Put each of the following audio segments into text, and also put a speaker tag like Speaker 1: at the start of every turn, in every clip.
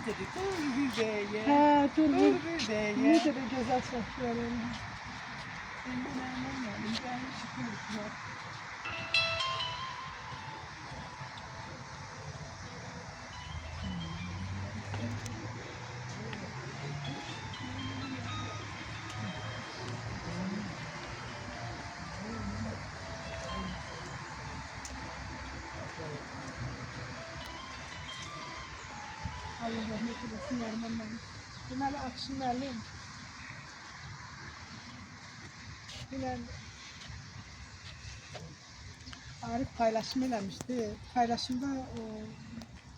Speaker 1: dedi, dur bir beye.
Speaker 2: Hə, dur
Speaker 1: Dur
Speaker 2: bir.
Speaker 1: bir beye.
Speaker 2: Necə də gözəl saçlarım.
Speaker 1: Benim şükür.
Speaker 2: Allah rəhmət eləsin Nərman mənim. Deməli, Akşin müəllim. Arif paylaşım eləmişdi. Paylaşımda o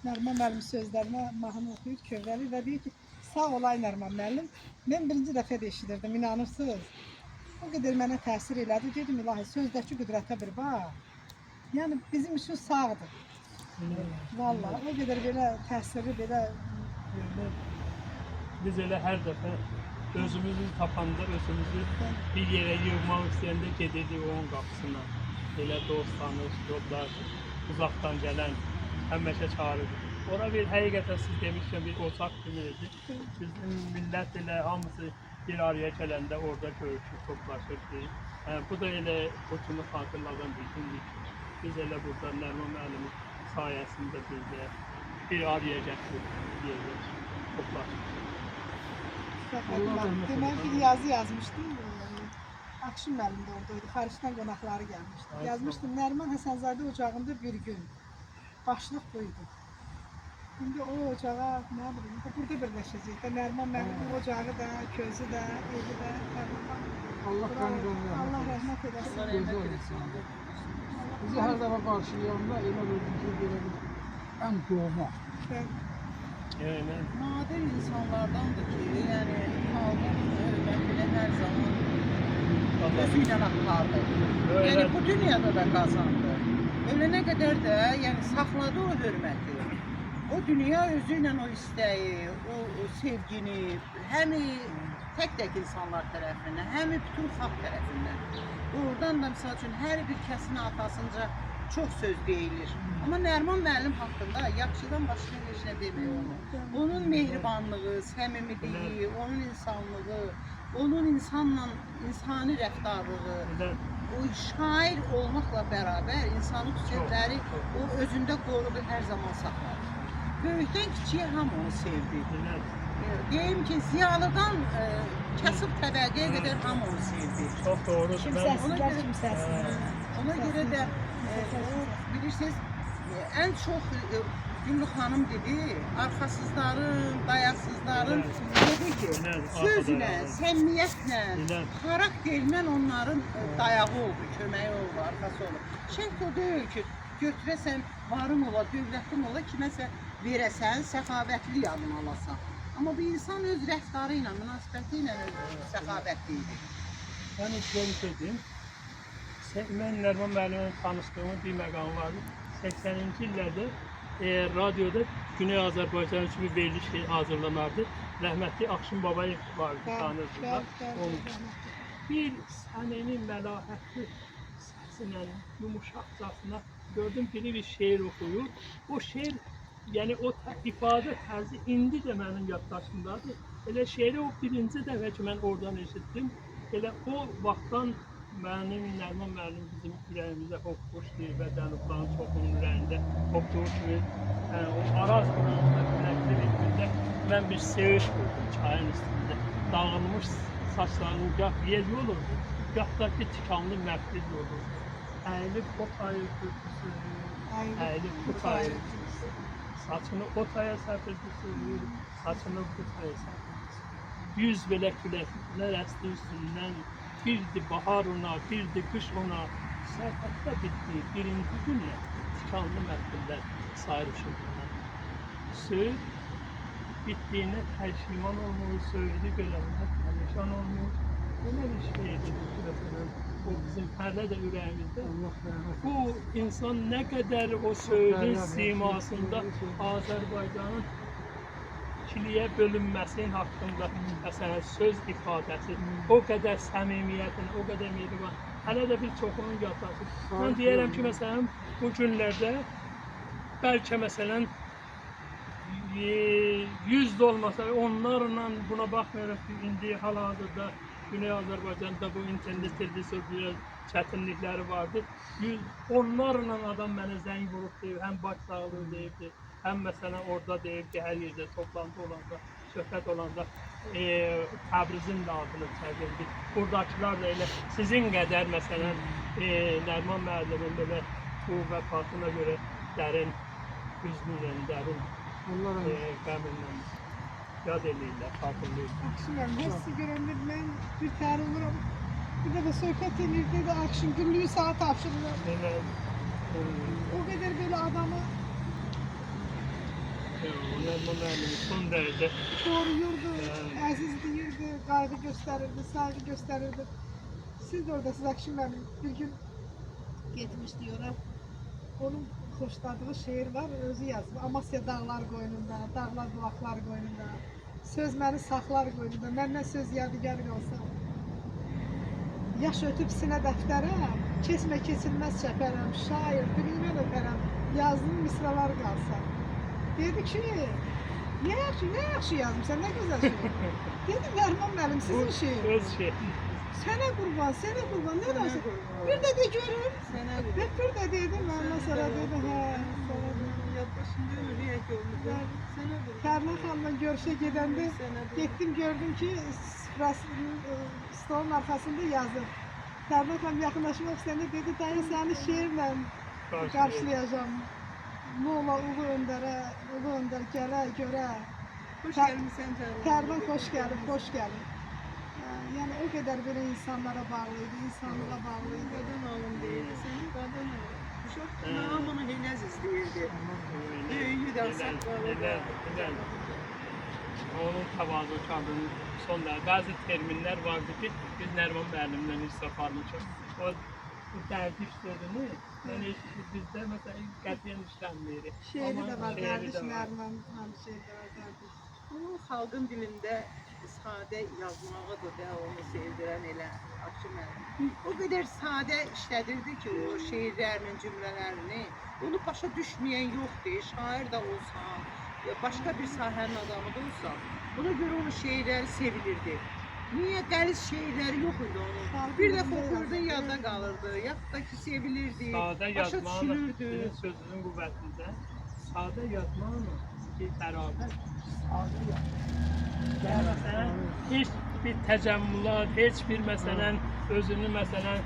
Speaker 2: Nərman müəllimin sözlərinə mahnı oxuyur, kövrəli və deyir ki, sağ olay Nərman müəllim. Mən birinci dəfə də eşidirdim, inanırsınız. O qədər mənə təsir elədi. Dedim, ilahi, sözdəki qüdrətə bir bax. Yəni, bizim üçün sağdır. Vallahi, o qədər belə təsirli, belə...
Speaker 3: Biz elə hər dəfə özümüzü tapanda, özümüzü bir yerə yığmaq istəyəndə gedirdik onun qapısına. Elə dost, tanış, yoldaş, uzaqdan gələn həmişə çağırırdı. Ora bir həqiqətən siz demişkən bir ocaq kimi idi. Bizim millət elə hamısı bir araya gələndə orada görüşür, toplaşırdı. Bu da elə o kimi xatırladan bir günlük. Biz elə burada Nərman müəllimin sayəsində biz də bir araya gətirdik, toplaşırıq.
Speaker 2: Demək bir yazı yazmışdım. Akşin müəllim də oradaydı. Xaricdən qonaqları gəlmişdi. Yazmışdım, Nərman Həsənzadə ocağında bir gün. Başlıq buydu. İndi o ocağa, nə bilim, burada birləşəcək də. Nərman müəllimin ocağı da, közü də, evi də. Allah rəhmət eləsin.
Speaker 4: Bizi hər dəfə qarşılayanda elə gördüm ki, belə bir ən doğma.
Speaker 1: Nadir insanlardandır ki, yəni xalqın hörmətini hər zaman özü ilə apardı. Yəni bu dünyada da qazandı. Ölənə qədər də yəni saxladı o hörməti. O dünya özü ilə o istəyi, o sevgini, həmi tək insanlar tərəfindən, həmi bütün xalq tərəfindən. Oradan da misal üçün hər bir kəsin atasınca çox söz deyilir. Amma Nərman müəllim haqqında yaxşıdan başqa heç nə demək olur. Onun mehribanlığı, səmimiliyi, onun insanlığı, onun insanla insani rəftarlığı, o şair olmaqla bərabər insanı xüsusiyyətləri o özündə qorudu, hər zaman saxladı. Böyükdən kiçiyə hamı onu sevdi. Deyim ki, ziyalıdan kasıb təbəqəyə qədər hamı onu sevdi.
Speaker 3: Çox doğru.
Speaker 2: Kimsəsizlər kimsəsiz.
Speaker 1: Ona görə də bilirsiniz, ən çox Güllü xanım dedi, arxasızların, dayaqsızların dedi ki, sözlə, səmimiyyətlə, xarakterlə onların dayağı oldu, köməyi oldu, arxası oldu. Şərt o deyil ki, götürəsən, varın ola, dövlətin ola, kiməsə verəsən, səxavətli yanına alasan. Amma bir insan öz rəftarı ilə, münasibəti ilə səxavətli idi.
Speaker 3: Mən ilk dedim, mən Nərman müəllimin tanışdığımın bir məqamı 80-ci illərdə radioda Güney Azərbaycan üçün bir veriliş hazırlanardı. Rəhmətli Akşin Babayev vardı, tanıdığımda. Bir səmimi, məlahətli səsinə, yumuşaqcasına gördüm biri bir şeir oxuyur. O şeir, yəni o ifadə tərzi indi də mənim yaddaşımdadır. Elə şeiri o birinci dəfə ki, mən oradan eşitdim. Elə o vaxtdan mənim Nərman müəllim bizim ürəyimizə oxuşdu və cənubların çoxunun ürəyində oxuduğu kimi o Araz qurağında küləkli bir gündə mən bir seviş gördüm çayın üstündə. Dağılmış saçlarının gah yel olurdu, gah da ki tikanlı məftil olurdu. Əyilib o tayı köprüsü, əyilib bu tayı saçını o taya səpirdi, saçını bu taya səpirdi. Yüz belə küləklər əsli üstündən, birdi bahar ona, birdi qış ona, sərhəddə bitdi birinci günlə tikanlı məftillər sayrışırdı. Söğüt bitdiyinə pəşiman olmuş, söğüdü görəndə pərişan olmuş. Belə bir şeydir ki, o bizim hələ də ürəyimizdə. Bu insan nə qədər o söğüdün simasında Azərbaycanın ikiliyə bölünməsinin haqqında məsələn söz ifadəsi, o qədər səmimiyyətin, o qədər mehriban, hələ də bir çoxunun yaddaşı. Mən deyərəm ki, məsələn, bu günlərdə bəlkə məsələn 100 olmasa onlarla buna bakmıyoruz ki indi hal-hazırda Güney Azərbaycanda bu internet televizyon biraz çətinlikləri vardı. Onlarla adam mənə zəng vurub deyib, həm baş sağlığı deyibdi, həm məsələn orada deyib ki, hər yerdə toplantı olanda, söhbət olanda Təbrizin də adını çəkildi. Buradakılar da elə sizin qədər məsələn Nəriman müəllimin belə bu vəfatına görə dərin hüznlə, dərin qəminlə yad edirlər, xatırlayırlar.
Speaker 2: Akşam hepsi görəndə mən bir təhər oluram. Bir dəfə söhbət edirdi də akşam günlüyü saat tapşırırlar.
Speaker 3: Elə
Speaker 2: O qədər belə adamı
Speaker 3: Nəriman müəllimi son dərəcə
Speaker 2: koruyurdu, əziz deyirdi, qayğı göstərirdi, saygı göstərirdi. Siz də oradasınız Akşam müəllim. Bir gün getmişdi ora. Onun xoşladığı şeir var, özü yazıb. Amasya dağlar qoynunda, dağlar bulaqlar qoynunda. Söz məni saxlar qoynunda, məndən söz yadigar qalsa. Yaş ötüb sinə dəftərə, keçmə keçilməz çəpərəm, şair dilindən öpərəm, yazdığım misralar qalsa. Dedi ki, ne yaxşı yazmışsan, ne güzel şey. Dedim Nəriman müəllim, sizin şeir.
Speaker 3: öz şey.
Speaker 2: Sənə qurban, ne dersin? Bir de görün.
Speaker 1: Sənə
Speaker 2: Ben bir de dedim, ondan sonra dedim, hə.
Speaker 1: yaddaşında ömrüyə görmüşəm. Sənə
Speaker 2: Kərman xanımla görüşə gedəndə getdim gördüm ki, stolun arkasında yazır. Kərman xanım yaxınlaşmaq istəyəndə dedi, dayı səni şeirlə qarşılayacağım. Molla Ulu Öndər gələ, görə.
Speaker 1: Hoş gəlmişsən canım.
Speaker 2: Kərman xoş gəlib, xoş gəlib. Yəni o qədər belə insanlara bağlıydı, insanlığa bağlıydı.
Speaker 1: Qadın alım deyirdi, sənin qadın alım. Uşaq namını Hilaz izləyirdi. Böyüyüdən saqqalı.
Speaker 3: Onun təvazökarlığının son dərəcə. Bəzi terminlər vardı ki, biz Nəriman müəllimdən istifadə bu dərdiş sözünü, yəni bizdə məsələn qətiyyən işlənmir.
Speaker 2: Şeiri də var, dərdiş Nəriman şeiri də var, dərdiş.
Speaker 1: Bu xalqın dilində sadə yazmağıdır da onu sevdirən elə Akşam müəllim. O qədər sadə işlədirdi ki, o şeirlərinin cümlələrini. Onu başa düşməyən yoxdur. Şair də olsan, ya başqa bir sahənin adamı da olsan, buna görə onun şeirləri sevilirdi. Niyə qəliz şeirləri yox idi onun? Bir dəfə oxurdun, yadda qalırdı, yaxud da ki sevilirdi,
Speaker 3: Sadə
Speaker 1: başa
Speaker 3: yazmağın
Speaker 1: düşülürdü.
Speaker 3: sözünün qüvvətində sadə yazmağın ki, bərabər sadə yazmaq. Yəni məsələn, heç bir təcəmmülat, heç bir məsələn özünü məsələn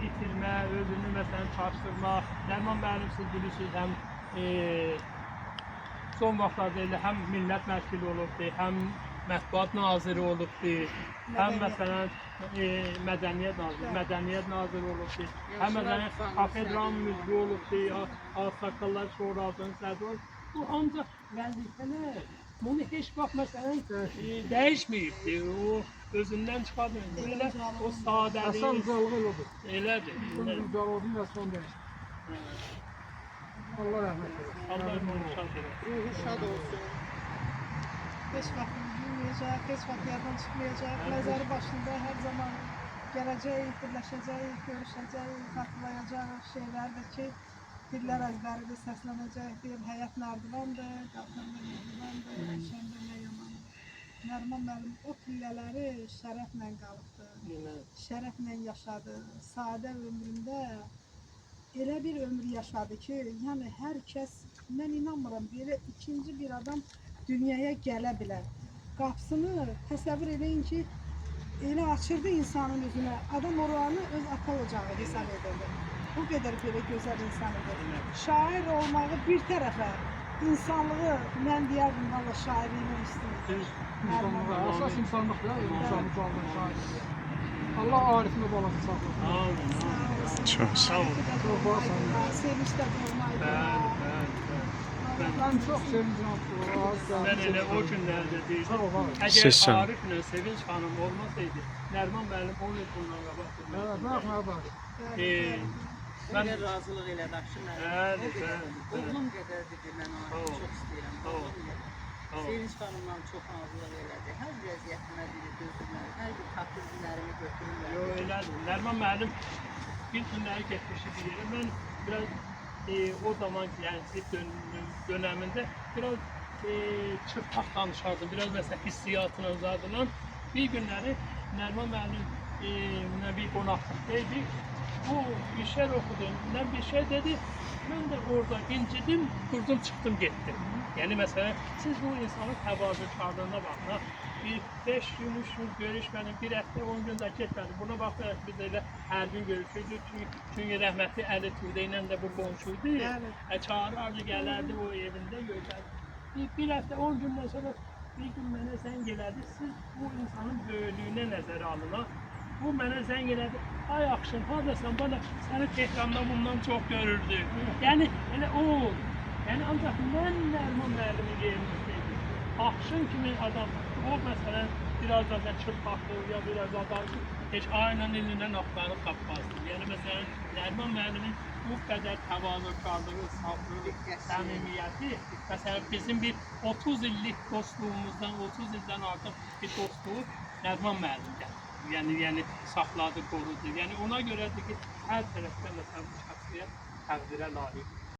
Speaker 3: itirmə, özünü məsələn çaşdırmaq. Nəriman müəllim siz bilirsiniz, həm son vaxtlarda elə həm millət vəkili olubdu, həm mətbuat naziri olubdu, həm məsələn mədəniyyət naziri olubdu, həm məsələn kafedran müdiri olubdu, Ağsaqqallar Şurasının sədri olubdu. Bu ancaq vəzifələr. Bunu heç vaxt məsələn dəyişməyibdi. O özündən çıxarmır. Elə o sadəlik.
Speaker 4: Əsas ucalığı elə odur.
Speaker 3: Elədir.
Speaker 4: Bunun ucalığının da son dəyişdi. Allah rəhmət eylesin.
Speaker 3: Allah onu şad eləsin.
Speaker 1: Ruhu şad olsun.
Speaker 2: Heç vaxt bilməyəcək, heç vaxt yaddan çıxmayacaq. Məzəri başında hər zaman gələcək, birləşəcək, görüşəcək, xatırlayacaq şeylər də ki, dillər əzbəridir, səslənəcək, deyir, həyat nərdivandır, qalxanda nərdivandır, əşəndə nə yamandır. Nəriman müəllim o pillələri şərəflə qalıbdı, şərəflə yaşadı. Sadə ömründə elə bir ömür yaşadı ki, yəni hər kəs, mən inanmıram, belə ikinci bir adam dünyaya gələ bilər. Qapısını təsəvvür edin ki, elə açırdı insanın üzünə, adam oranı öz ata ocağı hesab edirdi. Bu qədər belə gözəl insan idi. Şair olmağı bir tərəfə, insanlığı mən deyərdim, valla şairliyimin üstündür.
Speaker 4: İnsanlığa, əsas insanlıqdır, insanlığı ucalığın şahidi. Allah arifini balası saxlasın.
Speaker 3: Amin.
Speaker 5: Çok sağ ol.
Speaker 4: Çox var
Speaker 2: Sevinç də olmaydı.
Speaker 4: Ben çok sevinçliyim.
Speaker 3: Ben elə o günlərdə deyirdim, əgər
Speaker 5: Sizsən.
Speaker 3: Ariflə Sevinç xanım olmasaydı, Nəriman müəllim 10 il bundan qabaq
Speaker 4: Evet, bakma bak.
Speaker 1: Elə razılıq elədi Akşam müəllim.
Speaker 3: Bəli, bəli.
Speaker 1: Oğlum qədərdir ki, mən onu çox istəyirəm. Sevinç xanımla çox razılıq elədi. Hər vəziyyətimə biri dözürlər, hər bir tatillərimi götürürlər.
Speaker 3: Yo, elədir. Nəriman müəllim bir günləri getmişdi bir yerə. Mən biraz o zaman yəni döneminde biraz çırpaq danışardım. Biraz mesela hissiyatına uzadılan. Bir günləri Nərman müəllim bir qonaqlıqdaydı. Bu bir şey okudu. Bir şey dedi. Ben de orada incidim, durdum çıktım gittim. Yani mesela siz bu insanın təvazökarlığına bakın. Bir 5 gün, 3 gün görüşmedim, bir hafta 10 gün də getmədim. Buna baxmayaraq biz elə hər gün görüşürdük. Çünki rəhmətli Əli Tuğdə ilə də bu qonşuydu. Çağırardı, gələrdi o evində görərdi. Bir hafta 10 gündən sonra bir gün mənə zəng elədi. Siz bu insanın böyüklüyünə nəzərə alın. Bu mənə zəng elədi. Ay Akşın, haradasan bana səni Tehran'da bundan çox görürdü. Yəni elə o oldu. Yəni ancaq mən Nərman müəllimin yerimizdeydim. Akşın kimi adam, o məsələn biraz da çırpaqlı ya biraz da heç aynen elindən axtarıb tapmazdı. Yəni məsələn Nərman müəllimin bu qədər təvazökarlığı, saflığı, səmimiyyəti, məsələn bizim bir 30 illik dostluğumuzdan, 30 ildən artıq bir dostluğu Nərman müəllimdən. Yəni saxladı, qorudu. Yəni ona görədir ki, hər tərəfdən məsələn bu şəxsiyyət təqdirə layiq.